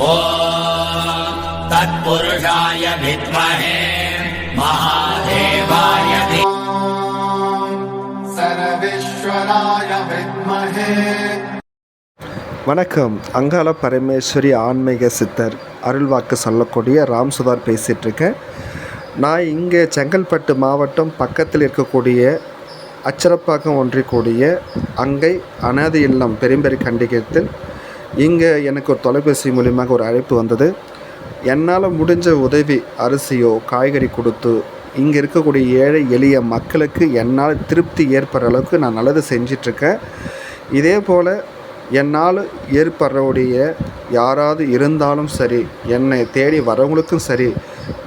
ஓம் தத்புருஷாய வித்மஹே மகாதேவாய சர்வேஸ்வராய வித்மஹே. வணக்கம். அங்காள பரமேஸ்வரி ஆன்மீக சித்தர் அருள்வாக்கு சொல்லக்கூடிய ராம்சுதார் பேசிகிட்ருக்கேன். நான் இங்கே செங்கல்பட்டு மாவட்டம் பக்கத்தில் இருக்கக்கூடிய அச்சரப்பாக்கம் ஒன்றிக்கூடிய அங்கை அனாதை இல்லம் பெரும்பெரி கண்டிகத்தில் இங்கே எனக்கு ஒரு தொலைபேசி மூலியமாக ஒரு அழைப்பு வந்தது. என்னால் முடிஞ்ச உதவி அரிசியோ காய்கறி கொடுத்து இங்கே இருக்கக்கூடிய ஏழை எளிய மக்களுக்கு என்னால் திருப்தி ஏற்படுற அளவுக்கு நான் நல்லது செஞ்சிட்ருக்கேன். இதே போல் என்னால் ஏற்படுறவுடைய யாராவது இருந்தாலும் சரி, என்னை தேடி வரவங்களுக்கும் சரி,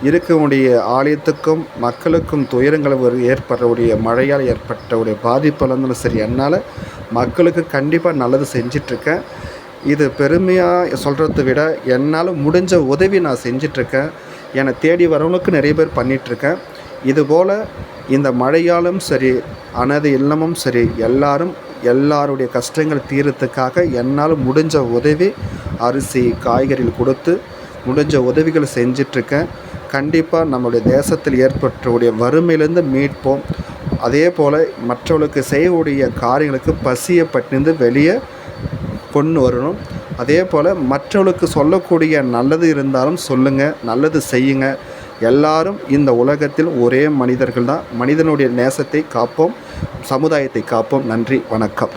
இருக்கக்கூடிய ஆலயத்துக்கும் மக்களுக்கும் துயரங்கள் ஏற்படுறவுடைய மழையால் ஏற்பட்டவுடைய பாதிப்பு இருந்தாலும் சரி, என்னால் மக்களுக்கு கண்டிப்பாக நல்லது செஞ்சிட்ருக்கேன். இது பெருமையாக சொல்கிறத விட என்னால் முடிஞ்ச உதவி நான் செஞ்சிட்ருக்கேன். என்னை தேடி வரவங்களுக்கு நிறைய பேர் பண்ணிகிட்ருக்கேன். இதுபோல் இந்த மழையாலும் சரி, அனாதை இல்லமும் சரி, எல்லாருடைய கஷ்டங்கள் தீரத்துக்காக என்னால் முடிஞ்ச உதவி அரிசி காய்கறிகள் கொடுத்து முடிஞ்ச உதவிகள் செஞ்சிட்ருக்கேன். கண்டிப்பாக நம்மளுடைய தேசத்தில் ஏற்பட்டுடைய வறுமையிலேருந்து மீட்போம். அதே போல் மற்றவர்களுக்கு செய்யக்கூடிய காரியங்களுக்கு பசியை பட்டிருந்து வெளியே கொண்டு வரணும். அதே போல் மற்றவர்களுக்கு சொல்லக்கூடிய நல்லது இருந்தாலும் சொல்லுங்கள், நல்லது செய்யுங்க. எல்லாரும் இந்த உலகத்தில் ஒரே மனிதர்கள் தான். மனிதனுடைய நேசத்தை காப்போம், சமுதாயத்தை காப்போம். நன்றி, வணக்கம்.